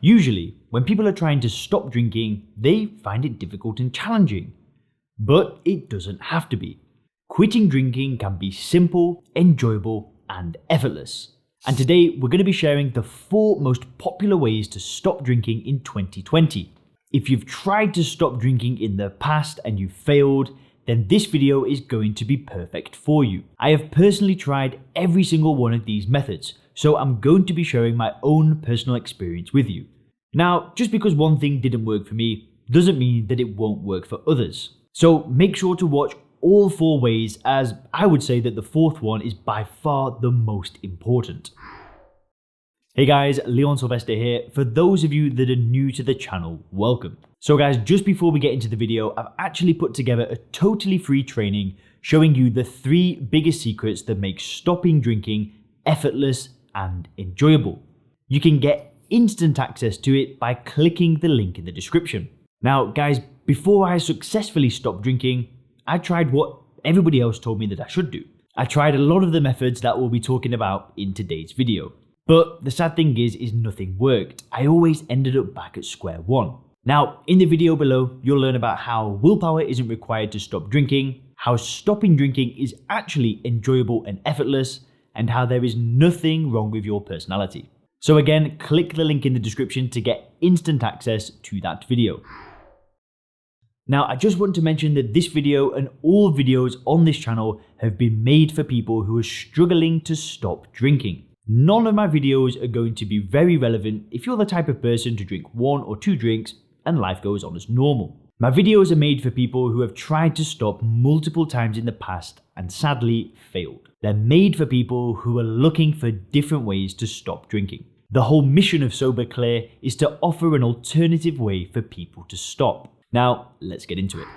Usually, when people are trying to stop drinking, they find it difficult and challenging. But it doesn't have to be. Quitting drinking can be simple, enjoyable, and effortless. And today, we're going to be sharing the 4 most popular ways to stop drinking in 2020. If you've tried to stop drinking in the past and you've failed, then this video is going to be perfect for you. I have personally tried every single one of these methods, so I'm going to be sharing my own personal experience with you. Now, just because one thing didn't work for me, doesn't mean that it won't work for others. So make sure to watch all 4 ways, as I would say that the 4th one is by far the most important. Hey guys, Leon Sylvester here. For those of you that are new to the channel, welcome. So guys, just before we get into the video, I've actually put together a totally free training showing you the 3 biggest secrets that make stopping drinking effortless and enjoyable. You can get instant access to it by clicking the link in the description. Now guys, before I successfully stopped drinking, I tried what everybody else told me that I should do. I tried a lot of the methods that we'll be talking about in today's video. But the sad thing is nothing worked. I always ended up back at square one. Now, in the video below, you'll learn about how willpower isn't required to stop drinking, how stopping drinking is actually enjoyable and effortless, and how there is nothing wrong with your personality. So again, click the link in the description to get instant access to that video. Now, I just want to mention that this video and all videos on this channel have been made for people who are struggling to stop drinking. None of my videos are going to be very relevant if you're the type of person to drink 1 or 2 drinks and life goes on as normal. My videos are made for people who have tried to stop multiple times in the past and sadly failed. They're made for people who are looking for different ways to stop drinking. The whole mission of Sober Clear is to offer an alternative way for people to stop. Now, let's get into it.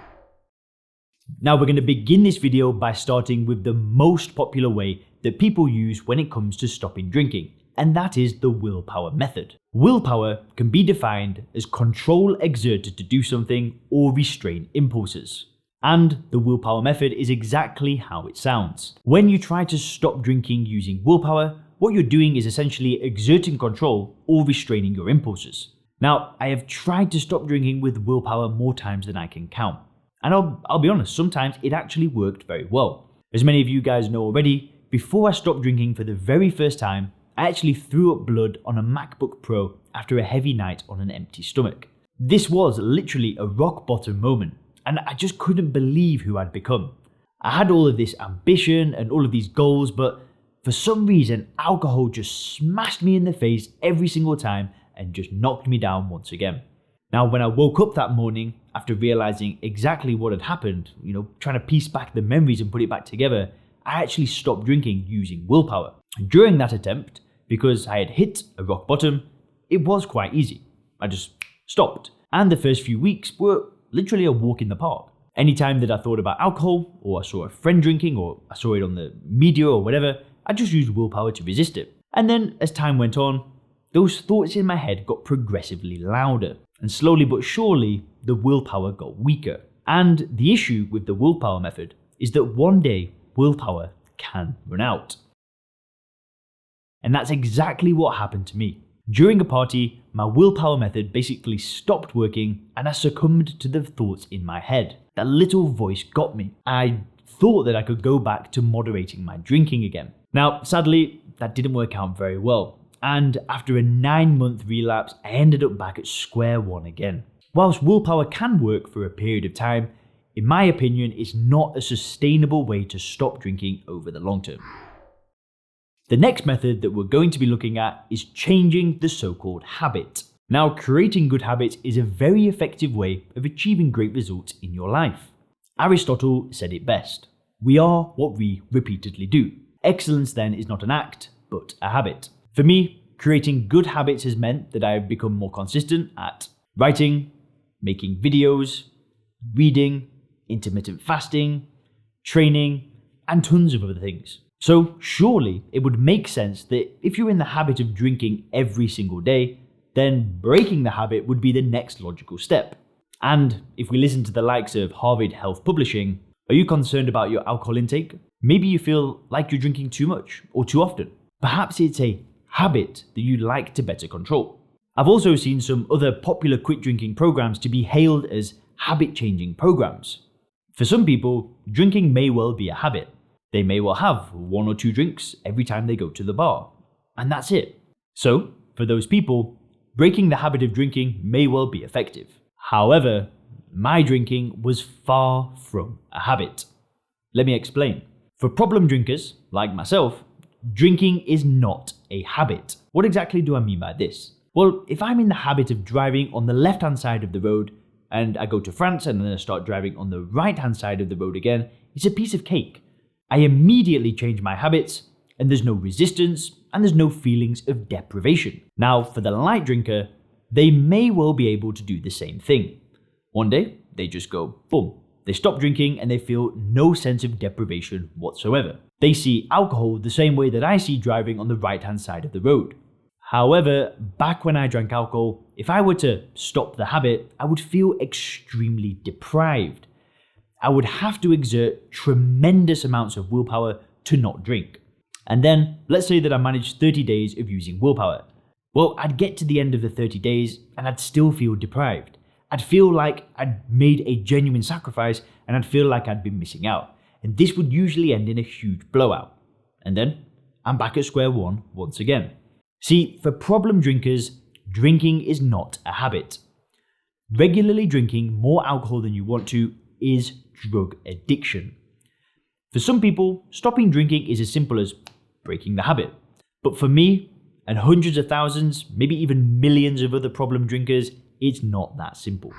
Now, we're going to begin this video by starting with the most popular way that people use when it comes to stopping drinking, and that is the willpower method. Willpower can be defined as control exerted to do something or restrain impulses. And the willpower method is exactly how it sounds. When you try to stop drinking using willpower, what you're doing is essentially exerting control or restraining your impulses. Now, I have tried to stop drinking with willpower more times than I can count. And I'll be honest, sometimes it actually worked very well. As many of you guys know already, before I stopped drinking for the very first time, I actually threw up blood on a MacBook Pro after a heavy night on an empty stomach. This was literally a rock bottom moment, and I just couldn't believe who I'd become. I had all of this ambition and all of these goals, but for some reason, alcohol just smashed me in the face every single time and just knocked me down once again. Now, when I woke up that morning, after realizing exactly what had happened, trying to piece back the memories and put it back together, I actually stopped drinking using willpower. During that attempt, because I had hit a rock bottom, it was quite easy. I just stopped. And the first few weeks were literally a walk in the park. Anytime that I thought about alcohol, or I saw a friend drinking, or I saw it on the media or whatever, I just used willpower to resist it. And then as time went on, those thoughts in my head got progressively louder. And slowly but surely, the willpower got weaker. And the issue with the willpower method is that one day, willpower can run out. And that's exactly what happened to me. During a party, my willpower method basically stopped working and I succumbed to the thoughts in my head. That little voice got me. I thought that I could go back to moderating my drinking again. Now, sadly, that didn't work out very well. And after a 9-month relapse, I ended up back at square one again. Whilst willpower can work for a period of time, in my opinion, it's not a sustainable way to stop drinking over the long term. The next method that we're going to be looking at is changing the so-called habit. Now, creating good habits is a very effective way of achieving great results in your life. Aristotle said it best: "We are what we repeatedly do." Excellence then is not an act, but a habit. For me, creating good habits has meant that I've become more consistent at writing, making videos, reading, intermittent fasting, training, and tons of other things. So surely it would make sense that if you're in the habit of drinking every single day, then breaking the habit would be the next logical step. And if we listen to the likes of Harvard Health Publishing, are you concerned about your alcohol intake? Maybe you feel like you're drinking too much or too often. Perhaps it's a habit that you'd like to better control. I've also seen some other popular quit drinking programs to be hailed as habit-changing programs. For some people, drinking may well be a habit. They may well have 1 or 2 drinks every time they go to the bar, and that's it. So, for those people, breaking the habit of drinking may well be effective. However, my drinking was far from a habit. Let me explain. For problem drinkers, like myself, drinking is not a habit. What exactly do I mean by this? Well, if I'm in the habit of driving on the left-hand side of the road, and I go to France and then I start driving on the right-hand side of the road again, it's a piece of cake. I immediately change my habits, and there's no resistance, and there's no feelings of deprivation. Now, for the light drinker, they may well be able to do the same thing. One day, they just go, boom. They stop drinking and they feel no sense of deprivation whatsoever. They see alcohol the same way that I see driving on the right-hand side of the road. However, back when I drank alcohol, if I were to stop the habit, I would feel extremely deprived. I would have to exert tremendous amounts of willpower to not drink. And then, let's say that I managed 30 days of using willpower. Well, I'd get to the end of the 30 days and I'd still feel deprived. I'd feel like I'd made a genuine sacrifice and I'd feel like I'd been missing out. And this would usually end in a huge blowout. And then, I'm back at square one once again. See, for problem drinkers, drinking is not a habit. Regularly drinking more alcohol than you want to is drug addiction. For some people, stopping drinking is as simple as breaking the habit. But for me, and hundreds of thousands, maybe even millions of other problem drinkers, it's not that simple.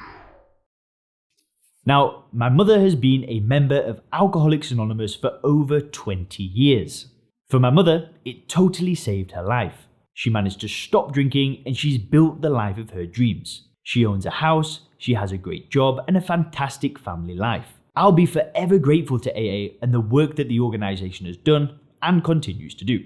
Now, my mother has been a member of Alcoholics Anonymous for over 20 years. For my mother, it totally saved her life. She managed to stop drinking and she's built the life of her dreams. She owns a house, she has a great job and a fantastic family life. I'll be forever grateful to AA and the work that the organisation has done and continues to do.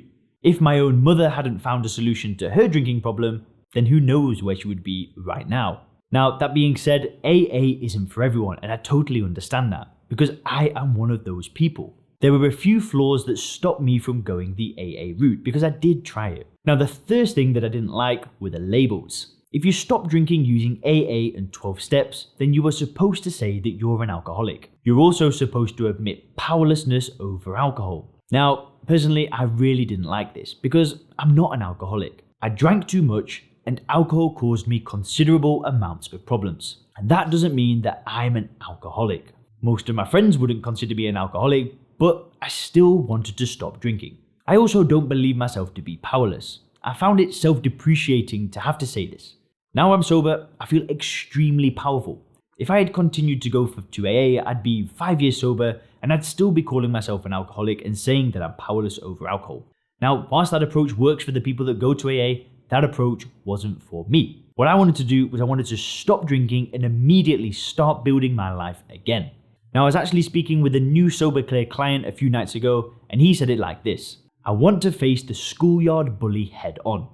If my own mother hadn't found a solution to her drinking problem, then who knows where she would be right now. Now, that being said, AA isn't for everyone, and I totally understand that, because I am one of those people. There were a few flaws that stopped me from going the AA route, because I did try it. Now, the first thing that I didn't like were the labels. If you stop drinking using AA and 12 steps, then you are supposed to say that you're an alcoholic. You're also supposed to admit powerlessness over alcohol. Now, personally, I really didn't like this, because I'm not an alcoholic. I drank too much, and alcohol caused me considerable amounts of problems. And that doesn't mean that I'm an alcoholic. Most of my friends wouldn't consider me an alcoholic, but I still wanted to stop drinking. I also don't believe myself to be powerless. I found it self-depreciating to have to say this. Now I'm sober, I feel extremely powerful. If I had continued to go to AA, I'd be 5 years sober, and I'd still be calling myself an alcoholic and saying that I'm powerless over alcohol. Now, whilst that approach works for the people that go to AA, that approach wasn't for me. What I wanted to do was I wanted to stop drinking and immediately start building my life again. Now, I was actually speaking with a new Sober Clear client a few nights ago, and he said it like this: I want to face the schoolyard bully head on.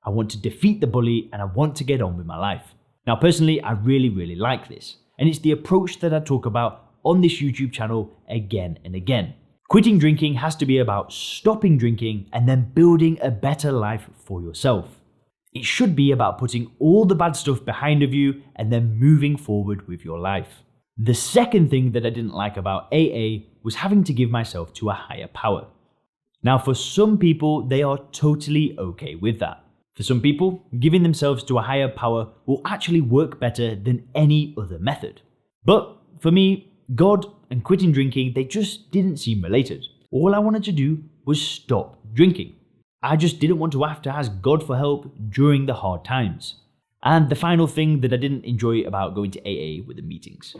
I want to defeat the bully and I want to get on with my life. Now, personally, I really like this. And it's the approach that I talk about on this YouTube channel again and again. Quitting drinking has to be about stopping drinking and then building a better life for yourself. It should be about putting all the bad stuff behind of you and then moving forward with your life. The second thing that I didn't like about AA was having to give myself to a higher power. Now, for some people, they are totally okay with that. For some people, giving themselves to a higher power will actually work better than any other method. But for me, God and quitting drinking, they just didn't seem related. All I wanted to do was stop drinking. I just didn't want to have to ask God for help during the hard times. And the final thing that I didn't enjoy about going to AA were the meetings.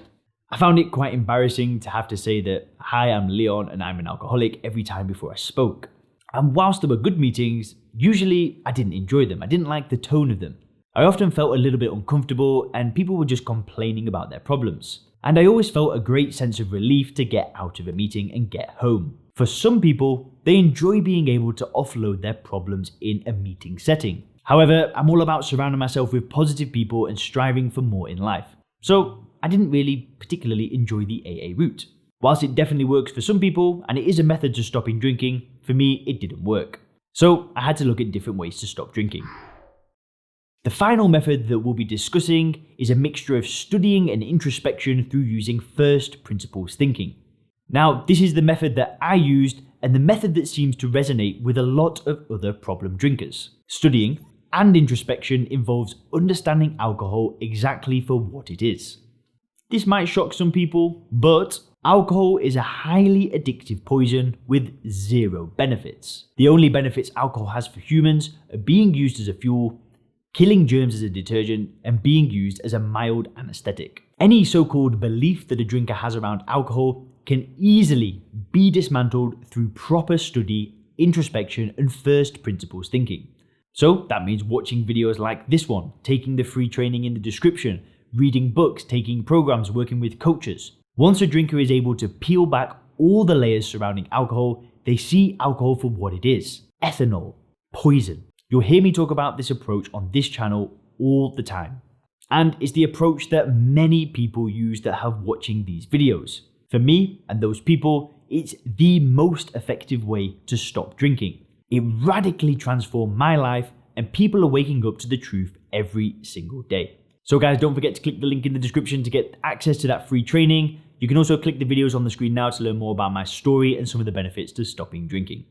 I found it quite embarrassing to have to say that, hi, I'm Leon and I'm an alcoholic every time before I spoke. And whilst there were good meetings, usually I didn't enjoy them. I didn't like the tone of them. I often felt a little bit uncomfortable and people were just complaining about their problems. And I always felt a great sense of relief to get out of a meeting and get home. For some people, they enjoy being able to offload their problems in a meeting setting. However, I'm all about surrounding myself with positive people and striving for more in life. So I didn't really particularly enjoy the AA route. Whilst it definitely works for some people, and it is a method to stopping drinking, for me, it didn't work. So I had to look at different ways to stop drinking. The final method that we'll be discussing is a mixture of studying and introspection through using first principles thinking. Now, this is the method that I used and the method that seems to resonate with a lot of other problem drinkers. Studying and introspection involves understanding alcohol exactly for what it is. This might shock some people, but alcohol is a highly addictive poison with zero benefits. The only benefits alcohol has for humans are being used as a fuel, killing germs as a detergent, and being used as a mild anesthetic. Any so-called belief that a drinker has around alcohol can easily be dismantled through proper study, introspection, and first principles thinking. So that means watching videos like this one, taking the free training in the description, reading books, taking programs, working with coaches. Once a drinker is able to peel back all the layers surrounding alcohol, they see alcohol for what it is: ethanol, poison. You'll hear me talk about this approach on this channel all the time. And it's the approach that many people use that have watching these videos. For me and those people, it's the most effective way to stop drinking. It radically transformed my life, and people are waking up to the truth every single day. So guys, don't forget to click the link in the description to get access to that free training. You can also click the videos on the screen now to learn more about my story and some of the benefits to stopping drinking.